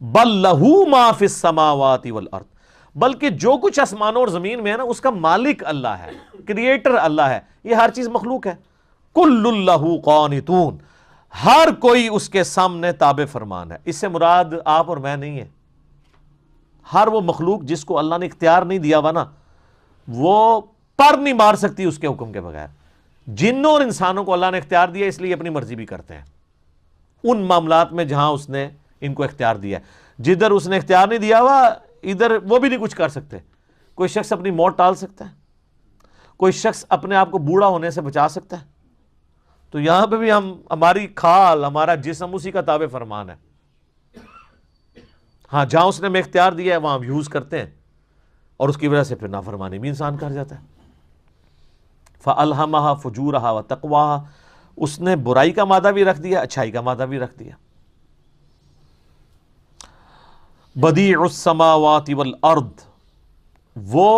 بل لہو ما فی السماوات والارض، بلکہ جو کچھ آسمانوں اور زمین میں ہے نا اس کا مالک اللہ ہے، کریٹر اللہ ہے، یہ ہر چیز مخلوق ہے۔ کل لہ قانتون، ہر کوئی اس کے سامنے تابع فرمان ہے۔ اس سے مراد آپ اور میں نہیں ہے، ہر وہ مخلوق جس کو اللہ نے اختیار نہیں دیا ہوا نا، وہ پر نہیں مار سکتی اس کے حکم کے بغیر۔ جنوں اور انسانوں کو اللہ نے اختیار دیا، اس لیے اپنی مرضی بھی کرتے ہیں ان معاملات میں جہاں اس نے ان کو اختیار دیا ہے۔ جدھر اس نے اختیار نہیں دیا ہوا ادھر وہ بھی نہیں کچھ کر سکتے۔ کوئی شخص اپنی موت ٹال سکتا ہے، کوئی شخص اپنے آپ کو بوڑھا ہونے سے بچا سکتا ہے، تو یہاں پہ بھی ہماری کھال، ہمارا جسم اسی کا تابع فرمان ہے۔ ہاں جہاں اس نے ہمیں اختیار دیا ہے وہاں ہم یوز کرتے ہیں، اور اس کی وجہ سے پھر نافرمانی بھی انسان کر جاتا ہے۔ فَأَلْهَمَهَا فُجُورَهَا وَتَقْوَاهَا، اس نے برائی کا مادہ بھی رکھ دیا، اچھائی کا مادہ بھی رکھ دیا۔ بدیع السماوات والارض، وہ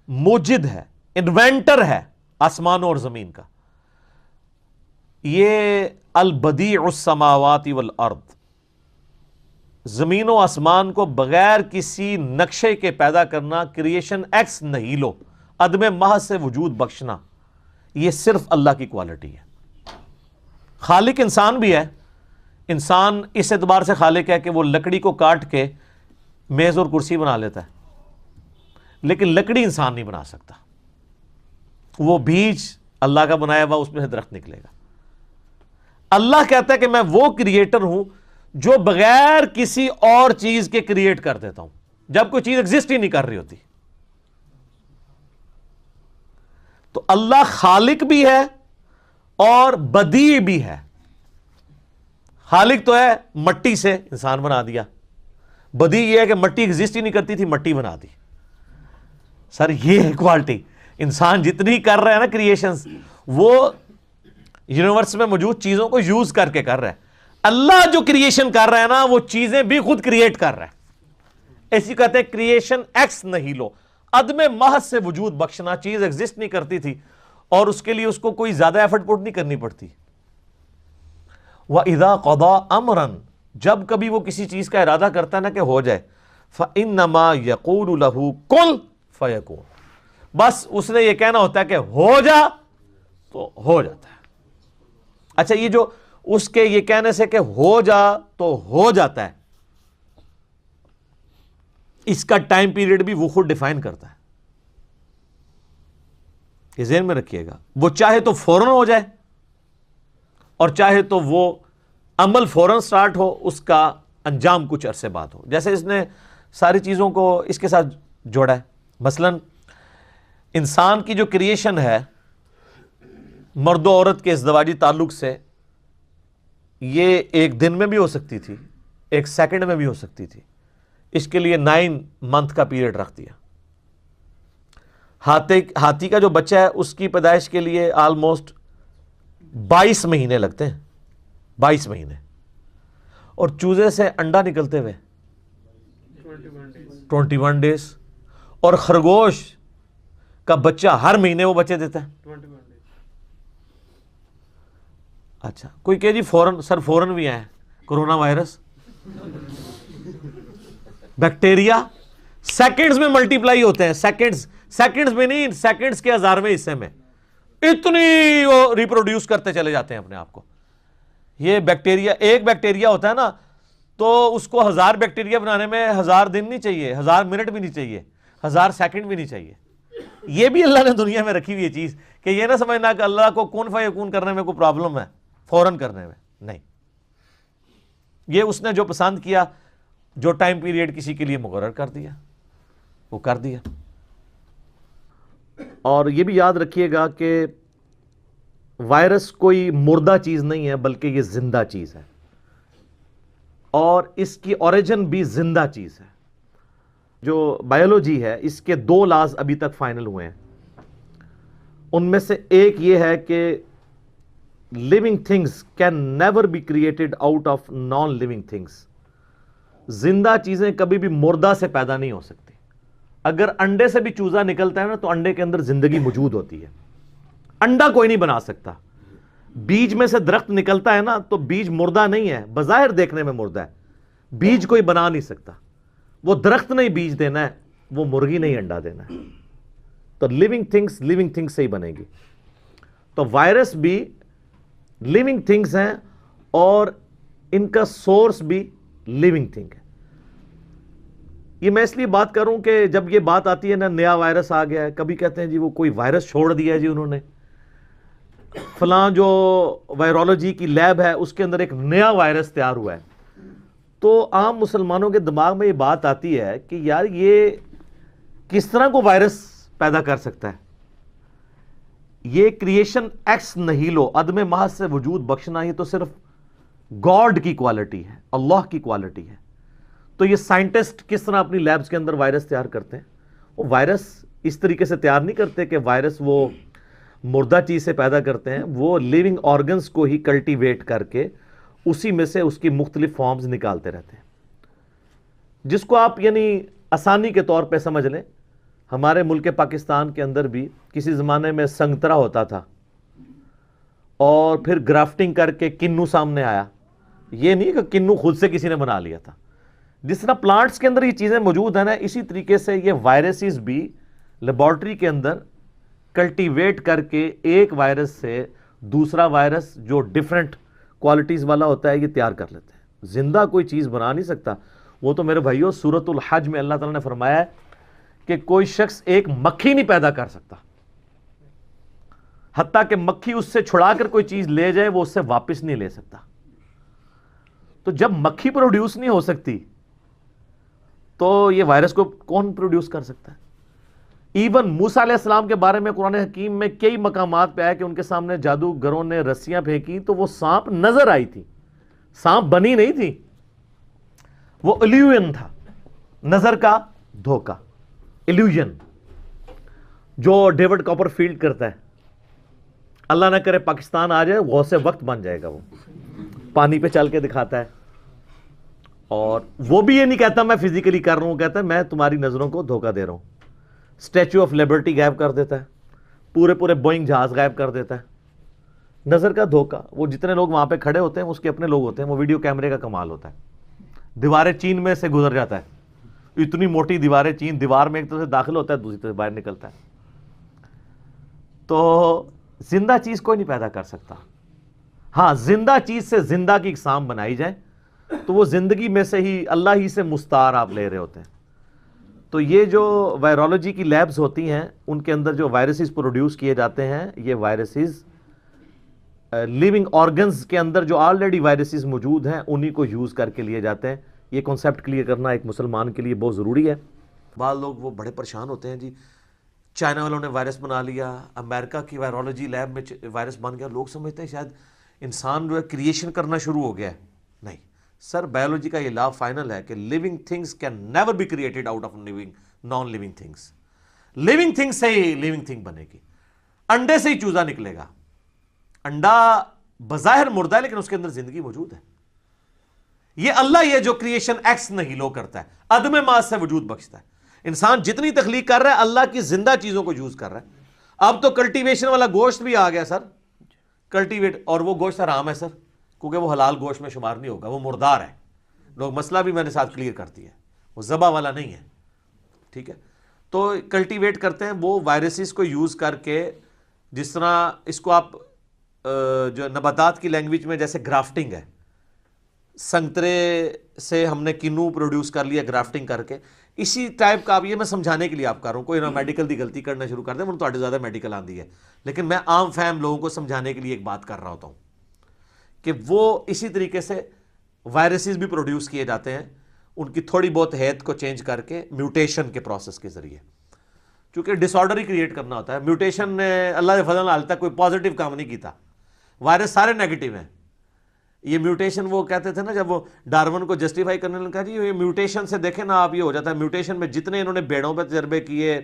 موجد ہے، انوینٹر ہے آسمانوں اور زمین کا۔ یہ البدیع السماوات والارض، زمین و آسمان کو بغیر کسی نقشے کے پیدا کرنا، کریشن ایکس نہیلو، عدم محض سے وجود بخشنا، یہ صرف اللہ کی کوالٹی ہے۔ خالق انسان بھی ہے، انسان اس اعتبار سے خالق ہے کہ وہ لکڑی کو کاٹ کے میز اور کرسی بنا لیتا ہے، لیکن لکڑی انسان نہیں بنا سکتا۔ وہ بیج اللہ کا بنایا ہوا، اس میں سے درخت نکلے گا۔ اللہ کہتا ہے کہ میں وہ کریٹر ہوں جو بغیر کسی اور چیز کے کریٹ کر دیتا ہوں، جب کوئی چیز ایگزسٹ ہی نہیں کر رہی ہوتی۔ تو اللہ خالق بھی ہے اور بدیع بھی ہے۔ خالق تو ہے، مٹی سے انسان بنا دیا۔ بدیع یہ ہے کہ مٹی ایگزسٹ ہی نہیں کرتی تھی، مٹی بنا دی۔ سر یہ ہے کوالٹی۔ انسان جتنی کر رہا ہے نا کریشنز، وہ یونیورس میں موجود چیزوں کو یوز کر کے کر رہا ہے۔ اللہ جو کریشن کر رہا ہے نا، وہ چیزیں بھی خود کریٹ کر رہا ہے۔ ایسی کہتے ہیں کریشن ایکس نہیلو، عدم محض سے وجود بخشنا۔ چیز ایگزسٹ نہیں کرتی تھی اور اس کے لیے اس کو کوئی زیادہ ایفرٹ پٹ نہیں کرنی پڑتی۔ وَإِذَا قَضَى أَمْرًا، جب کبھی وہ کسی چیز کا ارادہ کرتا ہے نا کہ ہو جائے، فَإِنَّمَا يَقُولُ لَهُ كُن فَيَكُونُ، بس اس نے یہ کہنا ہوتا ہے کہ ہو جا تو ہو جاتا ہے۔ اچھا، یہ جو اس کے یہ کہنے سے کہ ہو جا تو ہو جاتا ہے، اس کا ٹائم پیریڈ بھی وہ خود ڈیفائن کرتا ہے۔ یہ ذہن میں رکھیے گا، وہ چاہے تو فوراً ہو جائے اور چاہے تو وہ عمل فوراً سٹارٹ ہو، اس کا انجام کچھ عرصے بعد ہو۔ جیسے اس نے ساری چیزوں کو اس کے ساتھ جوڑا ہے۔ مثلا انسان کی جو کریشن ہے مرد و عورت کے ازدواجی تعلق سے، یہ ایک دن میں بھی ہو سکتی تھی، ایک سیکنڈ میں بھی ہو سکتی تھی۔ اس کے لیے 9 منتھ کا پیریڈ رکھ دیا۔ ہاتھی کا جو بچہ ہے اس کی پیدائش کے لیے آلموسٹ 22 مہینے لگتے ہیں، 22 مہینے، اور چوزے سے انڈا نکلتے ہوئے 21 ڈیز، اور خرگوش کا بچہ ہر مہینے وہ بچے دیتا ہے۔ اچھا، کوئی کہ جی فورن، سر فورن بھی آئے، کرونا وائرس، بیکٹیریا سیکنڈز میں ملٹیپلائی ہوتے ہیں، سیکنڈز میں نہیں، سیکنڈز کے 1000ویں حصے میں اتنی وہ ریپروڈیوس کرتے چلے جاتے ہیں اپنے آپ کو۔ یہ بیکٹیریا، ایک بیکٹیریا ہوتا ہے نا، تو اس کو 1000 بیکٹیریا بنانے میں 1000 دن نہیں چاہیے، 1000 منٹ بھی نہیں چاہیے، 1000 سیکنڈ بھی نہیں چاہیے۔ یہ بھی اللہ نے دنیا میں رکھی ہوئی یہ چیز، کہ یہ نہ سمجھنا کہ اللہ کو کن فیکون کرنے میں کوئی پرابلم ہے، فوراً کرنے میں نہیں۔ یہ اس نے جو پسند کیا، جو ٹائم پیریڈ کسی کے لیے مقرر کر دیا، وہ کر دیا۔ اور یہ بھی یاد رکھیے گا کہ وائرس کوئی مردہ چیز نہیں ہے، بلکہ یہ زندہ چیز ہے، اور اس کی اوریجن بھی زندہ چیز ہے۔ جو بایولوجی ہے، اس کے 2 لاز ابھی تک فائنل ہوئے ہیں۔ ان میں سے ایک یہ ہے کہ living things can never be created out of non-living things۔ زندہ چیزیں کبھی بھی مردہ سے پیدا نہیں ہو سکتی۔ اگر انڈے سے بھی چوزا نکلتا ہے نا، تو انڈے کے اندر زندگی موجود ہوتی ہے۔ انڈا کوئی نہیں بنا سکتا۔ بیج میں سے درخت نکلتا ہے نا، تو بیج مردہ نہیں ہے، بظاہر دیکھنے میں مردہ ہے، بیج کوئی بنا نہیں سکتا. وہ درخت نہیں بیج دینا ہے, وہ مرغی نہیں انڈا دینا ہے. تو لیونگ تھنگس سے ہی بنے گی. تو وائرس بھی لیونگ تھنگس ہیں اور ان کا سورس بھی لیونگ تھنگ ہے. یہ میں اس لیے بات کروں کہ جب یہ بات آتی ہے نا نیا وائرس آ گیا ہے, کبھی کہتے ہیں جی وہ کوئی وائرس چھوڑ دیا ہے جی انہوں نے, فلاں جو وائرولوجی کی لیب ہے اس کے اندر ایک نیا وائرس تیار ہوا ہے. تو عام مسلمانوں کے دماغ میں یہ بات آتی ہے کہ یار یہ کس طرح کو وائرس پیدا کر سکتا ہے. یہ کریشن ایکس نہیلو, عدم محض سے وجود بخشنا, یہ تو صرف گاڈ کی کوالٹی ہے, اللہ کی کوالٹی ہے. تو یہ سائنٹسٹ کس طرح اپنی لیبز کے اندر وائرس تیار کرتے ہیں؟ وہ وائرس اس طریقے سے تیار نہیں کرتے کہ وائرس وہ مردہ چیز سے پیدا کرتے ہیں, وہ لیونگ آرگنز کو ہی کلٹیویٹ کر کے اسی میں سے اس کی مختلف فارمز نکالتے رہتے ہیں. جس کو آپ یعنی آسانی کے طور پہ سمجھ لیں, ہمارے ملک پاکستان کے اندر بھی کسی زمانے میں سنگترا ہوتا تھا اور پھر گرافٹنگ کر کے کنو سامنے آیا. یہ نہیں کہ کنو خود سے کسی نے بنا لیا تھا. جس طرح پلانٹس کے اندر یہ چیزیں موجود ہیں نا, اسی طریقے سے یہ وائرسز بھی لیبارٹری کے اندر کلٹیویٹ کر کے ایک وائرس سے دوسرا وائرس جو ڈیفرنٹ کوالٹیز والا ہوتا ہے یہ تیار کر لیتے ہیں. زندہ کوئی چیز بنا نہیں سکتا. وہ تو میرے بھائیو سورۃ الحج میں اللہ تعالیٰ نے فرمایا ہے کہ کوئی شخص ایک مکھی نہیں پیدا کر سکتا, حتیٰ کہ مکھی اس سے چھڑا کر کوئی چیز لے جائے وہ اس سے واپس نہیں لے سکتا. تو جب مکھی پروڈیوس نہیں ہو سکتی تو یہ وائرس کو کون پروڈیوس کر سکتا ہے؟ ایون موسیٰ علیہ السلام کے بارے میں قرآن حکیم میں کئی مقامات پہ آیا کہ ان کے سامنے جادوگروں نے رسیاں پھینکی تو وہ سانپ نظر آئی تھی, سانپ بنی نہیں تھی, وہ ایلیوژن تھا, نظر کا دھوکہ, ایلیوژن جو ڈیوڈ کاپر فیلڈ کرتا ہے. اللہ نہ کرے پاکستان آ جائے, غوث وقت بن جائے گا. وہ پانی پہ چل کے دکھاتا ہے اور وہ بھی یہ نہیں کہتا میں فزیکلی کر رہا ہوں, کہتا ہے میں تمہاری نظروں کو دھوکہ دے رہا ہوں. اسٹیچو آف لبرٹی غائب کر دیتا ہے, پورے بوئنگ جہاز غائب کر دیتا ہے. نظر کا دھوکہ. وہ جتنے لوگ وہاں پہ کھڑے ہوتے ہیں اس کے اپنے لوگ ہوتے ہیں. وہ ویڈیو کیمرے کا کمال ہوتا ہے. دیواریں چین میں سے گزر جاتا ہے, اتنی موٹی دیواریں چین, دیوار میں ایک طرف سے داخل ہوتا ہے دوسری طرف سے باہر نکلتا ہے. تو زندہ چیز کوئی نہیں پیدا کر سکتا. ہاں زندہ چیز سے زندہ کی اقسام بنائی جائے تو وہ زندگی میں سے ہی اللہ ہی سے مستعار آپ لے رہے ہوتے ہیں. تو یہ جو وائرولوجی کی لیبز ہوتی ہیں ان کے اندر جو وائرسز پروڈیوس کیے جاتے ہیں, یہ وائرسز لیونگ آرگنز کے اندر جو آلریڈی وائرسز موجود ہیں انہی کو یوز کر کے لیے جاتے ہیں. یہ کنسیپٹ کلیئر کرنا ایک مسلمان کے لیے بہت ضروری ہے. بعض لوگ وہ بڑے پریشان ہوتے ہیں, جی چائنا والوں نے وائرس بنا لیا, امریکہ کی وائرولوجی لیب میں وائرس بن گیا. لوگ سمجھتے ہیں شاید انسان جو ہے کریشن کرنا شروع ہو گیا ہے. نہیں سر, بایولوجی کا یہ لا فائنل ہے کہ living things can never be created out of non living things. Living thing سے ہی لیونگ تھنگ بنے گی. انڈے سے ہی چوزا نکلے گا. انڈا بظاہر مردہ ہے لیکن اس کے اندر زندگی موجود ہے. یہ اللہ یہ جو کریشن ایکس نہیلو کرتا ہے, عدم محض سے وجود بخشتا ہے. انسان جتنی تخلیق کر رہا ہے اللہ کی زندہ چیزوں کو یوز کر رہا ہے. اب تو کلٹیویشن والا گوشت بھی آ گیا سر, کلٹیویٹ, اور وہ گوشت حرام ہے سر, کیونکہ وہ حلال گوشت میں شمار نہیں ہوگا, وہ مردار ہے. لوگ مسئلہ بھی میں نے ساتھ کلیئر کرتی ہے, وہ ذبح والا نہیں ہے. ٹھیک ہے, تو کلٹیویٹ کرتے ہیں وہ وائرسز کو یوز کر کے. جس طرح اس کو آپ جو نباتات کی لینگویج میں جیسے گرافٹنگ ہے, سنگترے سے ہم نے کنو پروڈیوس کر لیا گرافٹنگ کر کے, اسی ٹائپ کا. اب یہ میں سمجھانے کے لیے آپ کر رہا ہوں, کوئی نہ میڈیکل دی غلطی کرنا شروع کر دیں, مجھے تو زیادہ میڈیکل آندی ہے, لیکن میں عام فہم لوگوں کو سمجھانے کے لیے ایک بات کر رہا ہوتا ہوں کہ وہ اسی طریقے سے وائرسز بھی پروڈیوس کیے جاتے ہیں, ان کی تھوڑی بہت ہیت کو چینج کر کے میوٹیشن کے پروسیس کے ذریعے, چونکہ ڈس آرڈر ہی کریٹ کرنا ہوتا ہے. میوٹیشن نے اللہ کے فضل حال تک کوئی پازیٹیو کام نہیں کیتا, وائرس سارے نیگیٹو ہیں. یہ میوٹیشن وہ کہتے تھے نا جب وہ ڈارون کو جسٹیفائی کرنے لگا, جی یہ میوٹیشن سے دیکھیں نا آپ, یہ ہو جاتا ہے میوٹیشن میں جتنے انہوں نے بیڑوں پہ تجربے کیے,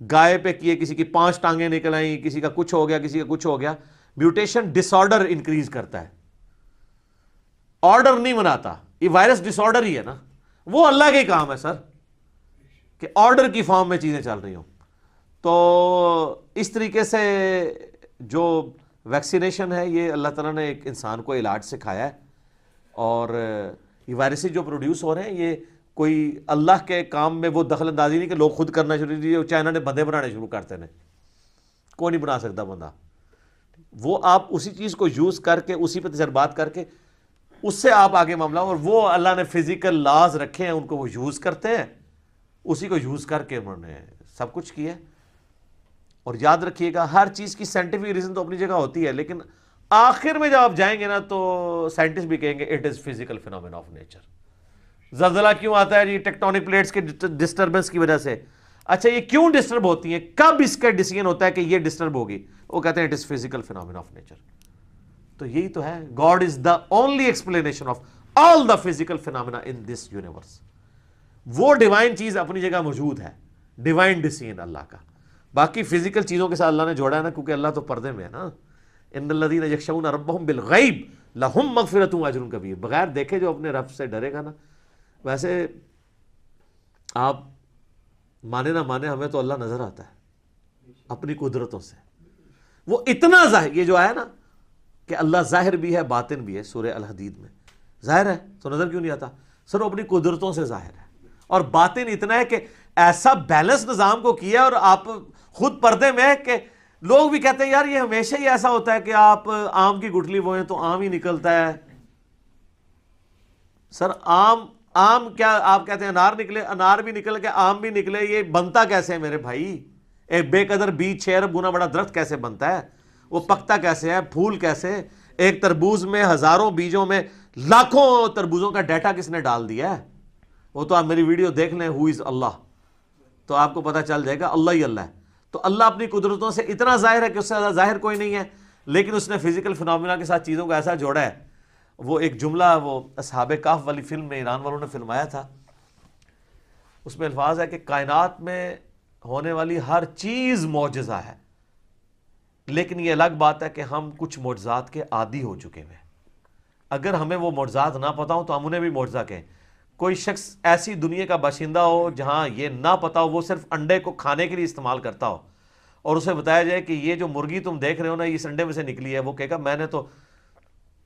گائے پہ کیے, کسی کی 5 ٹانگیں نکل آئیں, کسی کا کچھ ہو گیا, کسی کا کچھ ہو گیا. میوٹیشن ڈس آرڈر انکریز کرتا ہے, آرڈر نہیں بناتا. یہ وائرس ڈس آرڈر ہی ہے نا, وہ اللہ کے کام ہے سر کہ آرڈر کی فارم میں چیزیں چل رہی ہوں. تو اس طریقے سے جو ویکسینیشن ہے یہ اللہ تعالیٰ نے ایک انسان کو علاج سکھایا ہے, اور یہ وائرسز جو پروڈیوس ہو رہے ہیں یہ کوئی اللہ کے کام میں وہ دخل اندازی نہیں کہ لوگ خود کرنا شروع کیے، چائنا نے بندے بنانے شروع کرتے ہیں، کوئی نہیں بنا سکتا بندہ. وہ آپ اسی چیز کو یوز کر کے، اسی پہ تجربات کر کے اس سے آپ آگے معاملہ، اور وہ اللہ نے فزیکل لاز رکھے ہیں ان کو وہ یوز کرتے ہیں، اسی کو یوز کر کے انہوں نے سب کچھ کیا. اور یاد رکھیے گا ہر چیز کی سائنٹیفک ریزن تو اپنی جگہ ہوتی ہے، لیکن آخر میں جب آپ جائیں گے نا تو سائنٹسٹ بھی کہیں گے it is physical phenomena of nature. زلزلہ کیوں آتا ہے؟ یہ ٹیکٹونک پلیٹس کے ڈسٹربنس کی وجہ سے. اچھا یہ کیوں ڈسٹرب ہوتی ہیں؟ کب اس کا ڈیسیژن ہوتا ہے کہ یہ ڈسٹرب ہوگی؟ وہ کہتے ہیں it is physical phenomena of nature. تو یہی تو ہے، God is the only explanation of all the physical phenomena in this universe. وہ ڈیوائن چیز اپنی جگہ موجود ہے، ڈیوائن ڈیسیژن اللہ کا. باقی فزیکل چیزوں کے ساتھ اللہ نے جوڑا ہے نا، کیونکہ اللہ تو پردے میں ہے نا. ان الذین یخشون ربهم بالغیب لہم مغفرۃ واجر کبیر. بغیر دیکھے جو اپنے رب سے ڈرے گا نا، ویسے آپ مانے نہ مانے ہمیں تو اللہ نظر آتا ہے اپنی قدرتوں سے. وہ اتنا ظاہر، یہ جو آیا نا کہ اللہ ظاہر بھی ہے باطن بھی ہے، سورہ الحدید میں ظاہر ہے تو نظر کیوں نہیں آتا؟ سر وہ اپنی قدرتوں سے ظاہر ہے. اور باطن اتنا ہے کہ ایسا بیلنس نظام کو کیا، اور آپ خود پردے میں کہ لوگ بھی کہتے ہیں یار یہ ہمیشہ ہی ایسا ہوتا ہے کہ آپ آم کی گٹھلی بوئیں تو آم ہی نکلتا ہے. سر آم کیا آپ کہتے ہیں انار نکلے، انار بھی نکل کے آم بھی نکلے، یہ بنتا کیسے ہے میرے بھائی؟ ایک بے قدر بیج 6 ارب گنا بڑا درخت کیسے بنتا ہے؟ وہ پکتا کیسے ہے؟ پھول کیسے؟ ایک تربوز میں ہزاروں بیجوں میں لاکھوں تربوزوں کا ڈیٹا کس نے ڈال دیا ہے؟ وہ تو آپ میری ویڈیو دیکھ لیں ہو از اللہ، تو آپ کو پتہ چل جائے گا اللہ ہی اللہ ہے. تو اللہ اپنی قدرتوں سے اتنا ظاہر ہے کہ اس سے زیادہ ظاہر کوئی نہیں ہے، لیکن اس نے فزیکل فینومینا کے ساتھ چیزوں کو ایسا جوڑا ہے. وہ ایک جملہ وہ اصحاب کہف والی فلم میں ایران والوں نے فلمایا تھا، اس میں الفاظ ہے کہ کائنات میں ہونے والی ہر چیز معجزہ ہے، لیکن یہ الگ بات ہے کہ ہم کچھ معجزات کے عادی ہو چکے ہیں. اگر ہمیں وہ معجزات نہ پتہ ہو تو ہم انہیں بھی معجزہ کہیں. کوئی شخص ایسی دنیا کا باشندہ ہو جہاں یہ نہ پتہ ہو، وہ صرف انڈے کو کھانے کے لیے استعمال کرتا ہو، اور اسے بتایا جائے کہ یہ جو مرغی تم دیکھ رہے ہو نا یہ اس انڈے میں سے نکلی ہے، وہ کہے گا میں نے تو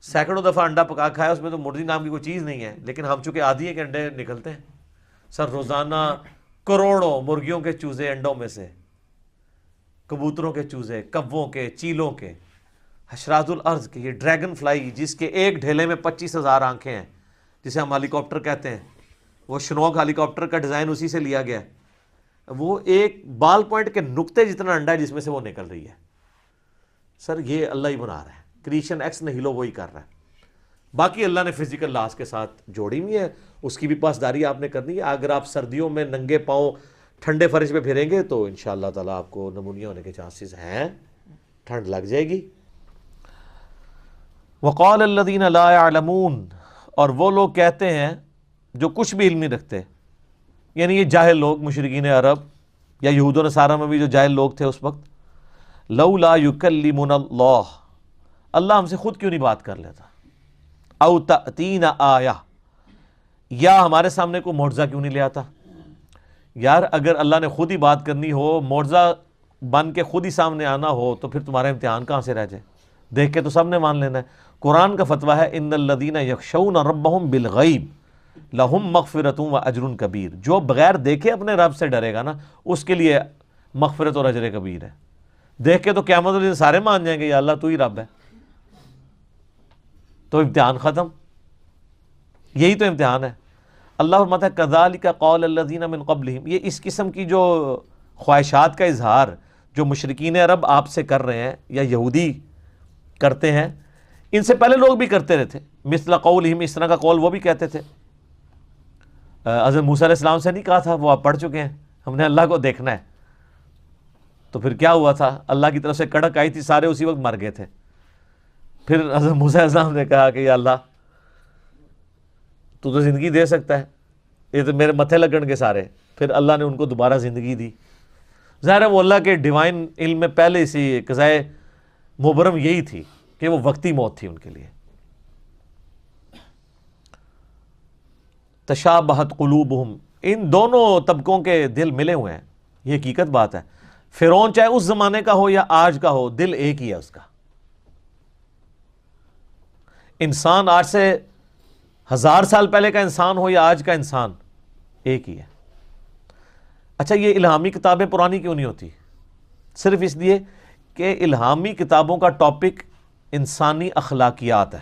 سینکڑوں دفعہ انڈا پکا کھایا، اس میں تو مرغی نام کی کوئی چیز نہیں ہے. لیکن ہم چونکہ عادی ہیں کہ انڈے نکلتے ہیں. سر روزانہ کروڑوں مرغیوں کے چوزے انڈوں میں سے، کبوتروں کے چوزے، کبوں کے، چیلوں کے، حشرات الارض کے، یہ ڈریگن فلائی جس کے ایک ڈھیلے میں 25,000 آنکھیں ہیں، جسے ہم ہیلی کاپٹر کہتے ہیں، وہ شنوک ہیلی کاپٹر کا ڈیزائن اسی سے لیا گیا ہے. وہ ایک بال پوائنٹ کے نقطے جتنا انڈا ہے جس میں سے وہ نکل رہی ہے. سر یہ اللہ ہی بنا رہا ہے، کریشن ایکس نہیلو وہی کر رہا ہے. باقی اللہ نے فزیکل لاز کے ساتھ جوڑی ہوئی ہے، اس کی بھی پاسداری آپ نے کرنی ہے. اگر آپ سردیوں میں ننگے پاؤں ٹھنڈے فرش پہ پھریں گے تو انشاءاللہ تعالیٰ آپ کو نمونیا ہونے کے چانسز ہیں، ٹھنڈ لگ جائے گی. وقال الذین لا يعلمون، اور وہ لوگ کہتے ہیں جو کچھ بھی علم نہیں رکھتے، یعنی یہ جاہل لوگ، مشرکین عرب یا یہود و نصارہ میں بھی جو جاہل لوگ تھے اس وقت، لولا یکلمنا اللہ، اللہ ہم سے خود کیوں نہیں بات کر لیتا، او تأتینا آیہ، یا ہمارے سامنے کوئی معجزہ کیوں نہیں لے آتا. یار اگر اللہ نے خود ہی بات کرنی ہو، معجزہ بن کے خود ہی سامنے آنا ہو، تو پھر تمہارا امتحان کہاں سے رہ جائے؟ دیکھ کے تو سب نے مان لینا ہے. قرآن کا فتویٰ ہے ان الذین یخشون ربہم بالغیب لہم مغفرۃ و اجر کبیر. جو بغیر دیکھے اپنے رب سے ڈرے گا نا اس کے لیے مغفرت اور اجر کبیر ہے. دیکھ کے تو قیامت والے دن سارے مان جائیں گے یا اللہ تو ہی رب ہے، تو امتحان ختم. یہی تو امتحان ہے. اللہ فرماتا ہے کذالک قول الذین من قبلہم، یہ اس قسم کی جو خواہشات کا اظہار جو مشرکین عرب آپ سے کر رہے ہیں یا یہودی کرتے ہیں، ان سے پہلے لوگ بھی کرتے رہے تھے. مثل قولہم، اس طرح کا قول وہ بھی کہتے تھے. حضرت موسیٰ علیہ السلام سے نہیں کہا تھا، وہ آپ پڑھ چکے ہیں، ہم نے اللہ کو دیکھنا ہے. تو پھر کیا ہوا تھا؟ اللہ کی طرف سے کڑک آئی تھی، سارے اسی وقت مر گئے تھے. پھر حضرت موسیٰ علیہ السلام نے کہا کہ یا اللہ تو زندگی دے سکتا ہے، یہ تو میرے متھے لگن گے سارے. پھر اللہ نے ان کو دوبارہ زندگی دی. ظاہر ہے وہ اللہ کے ڈیوائن علم میں پہلے سے قضائے مبرم یہی تھی کہ وہ وقتی موت تھی ان کے لیے. تشابہت قلوبہم، ان دونوں طبقوں کے دل ملے ہوئے ہیں، یہ حقیقت بات ہے. فرعون چاہے اس زمانے کا ہو یا آج کا ہو، دل ایک ہی ہے اس کا. انسان آج سے 1000 سال پہلے کا انسان ہو یا آج کا انسان ایک ہی ہے۔ اچھا یہ الہامی کتابیں پرانی کیوں نہیں ہوتی؟ صرف اس لیے کہ الہامی کتابوں کا ٹاپک انسانی اخلاقیات ہے۔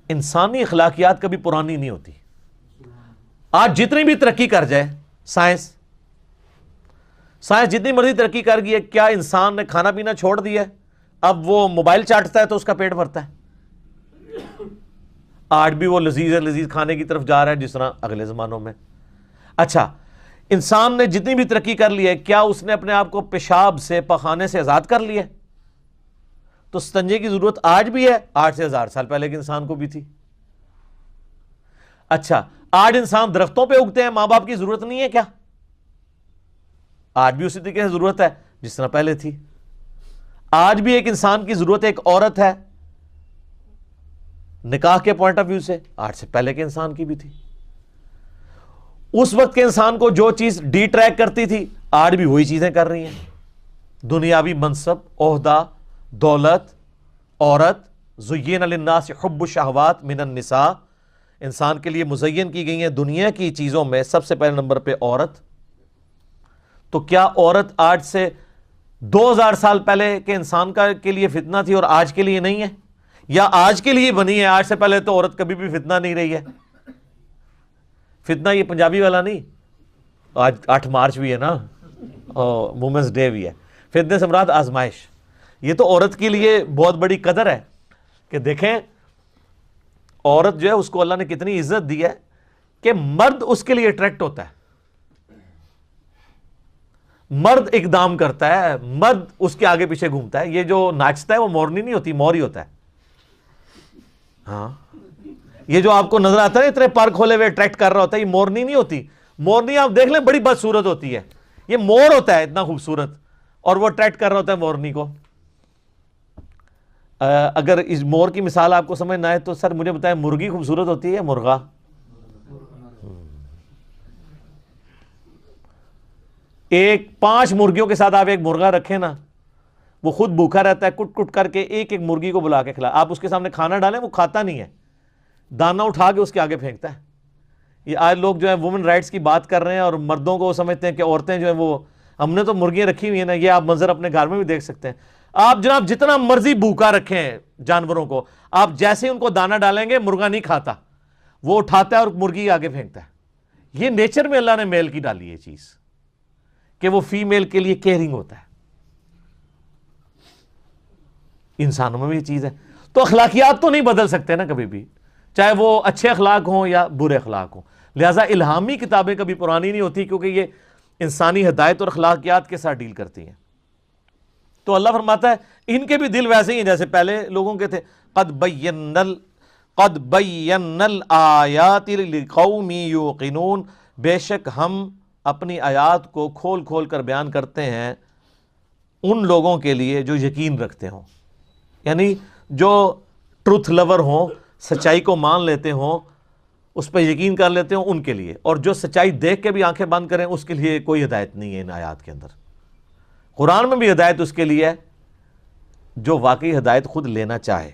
انسانی اخلاقیات کبھی پرانی نہیں ہوتی۔ آج جتنی بھی ترقی کر جائے سائنس جتنی مرضی ترقی کر گئی ہے، کیا انسان نے کھانا پینا چھوڑ دیا ہے؟ اب وہ موبائل چاٹتا ہے تو اس کا پیٹ بھرتا ہے؟ آج بھی وہ لذیذ کھانے کی طرف جا رہا ہے جس طرح اگلے زمانوں میں۔ اچھا انسان نے جتنی بھی ترقی کر لی ہے، کیا اس نے اپنے آپ کو پیشاب سے پخانے سے آزاد کر لیا؟ تو استنجے کی ضرورت آج بھی ہے، آج سے 1000 سال پہلے کے انسان کو بھی تھی۔ اچھا آج انسان درختوں پہ اگتے ہیں، ماں باپ کی ضرورت نہیں ہے کیا؟ آج بھی اسی طریقے سے ضرورت ہے جس طرح پہلے تھی۔ آج بھی ایک انسان کی ضرورت ایک عورت ہے نکاح کے پوائنٹ آف ویو سے، آج سے پہلے کے انسان کی بھی تھی۔ اس وقت کے انسان کو جو چیز ڈی ٹریک کرتی تھی آج بھی وہی چیزیں کر رہی ہیں۔ دنیاوی منصب، عہدہ، دولت، عورت، زین للناس حب الشہوات من النساء، انسان کے لیے مزین کی گئی ہیں دنیا کی چیزوں میں سب سے پہلے نمبر پہ عورت۔ تو کیا عورت آج سے 2000 سال پہلے کے انسان کے لیے فتنہ تھی اور آج کے لیے نہیں ہے؟ یا آج کے لیے بنی ہے، آج سے پہلے تو عورت کبھی بھی فتنہ نہیں رہی ہے؟ فتنہ یہ پنجابی والا نہیں، آج 8 مارچ بھی ہے نا، وومنس ڈے بھی ہے۔ فتنے سے مراد آزمائش۔ یہ تو عورت کے لیے بہت بڑی قدر ہے کہ دیکھیں عورت جو ہے اس کو اللہ نے کتنی عزت دی ہے کہ مرد اس کے لیے اٹریکٹ ہوتا ہے، مرد اقدام کرتا ہے، مرد اس کے آگے پیچھے گھومتا ہے۔ یہ جو ناچتا ہے وہ مورنی نہیں ہوتی، مور ہی ہوتا ہے۔ ہاں یہ جو آپ کو نظر آتا ہے اتنے پر کھولے ہوئے اٹریکٹ کر رہا ہوتا ہے، یہ مورنی نہیں ہوتی۔ مورنی آپ دیکھ لیں بڑی بدصورت ہوتی ہے، یہ مور ہوتا ہے اتنا خوبصورت اور وہ اٹریکٹ کر رہا ہوتا ہے مورنی کو۔ اگر اس مور کی مثال آپ کو سمجھ نہ آئے تو سر مجھے بتائیں مرغی خوبصورت ہوتی ہے یا مرغا؟ ایک 5 مرغیوں کے ساتھ آپ ایک مرغا رکھیں نا، وہ خود بھوکا رہتا ہے، کٹ کٹ کر کے ایک ایک مرغی کو بلا کے کھلا، آپ اس کے سامنے کھانا ڈالیں وہ کھاتا نہیں ہے، دانا اٹھا کے اس کے آگے پھینکتا ہے۔ یہ آج لوگ جو ہے وومن رائٹس کی بات کر رہے ہیں اور مردوں کو سمجھتے ہیں کہ عورتیں جو ہیں وہ، ہم نے تو مرغیاں رکھی ہوئی ہیں نا، یہ آپ منظر اپنے گھر میں بھی دیکھ سکتے ہیں۔ آپ جناب جتنا مرضی بھوکا رکھیں جانوروں کو، آپ جیسے ان کو دانا ڈالیں گے مرغا نہیں کھاتا، وہ اٹھاتا ہے اور مرغی آگے پھینکتا ہے۔ یہ نیچر میں اللہ نے میل کی ڈالی ہے چیز کہ وہ فیمیل کے لیے کیئرنگ ہوتا ہے۔ انسانوں میں بھی یہ چیز ہے۔ تو اخلاقیات تو نہیں بدل سکتے نا کبھی بھی، چاہے وہ اچھے اخلاق ہوں یا برے اخلاق ہوں۔ لہٰذا الہامی کتابیں کبھی پرانی نہیں ہوتی کیونکہ یہ انسانی ہدایت اور اخلاقیات کے ساتھ ڈیل کرتی ہیں۔ تو اللہ فرماتا ہے ان کے بھی دل ویسے ہی ہیں جیسے پہلے لوگوں کے تھے۔ قد بینا الآیات لقوم یوقنون، بے شک ہم اپنی آیات کو کھول کھول کر بیان کرتے ہیں ان لوگوں کے لیے جو یقین رکھتے ہوں، یعنی جو ٹروتھ لور ہوں، سچائی کو مان لیتے ہوں، اس پہ یقین کر لیتے ہوں، ان کے لیے۔ اور جو سچائی دیکھ کے بھی آنکھیں بند کریں اس کے لیے کوئی ہدایت نہیں ہے ان آیات کے اندر۔ قرآن میں بھی ہدایت اس کے لیے ہے جو واقعی ہدایت خود لینا چاہے۔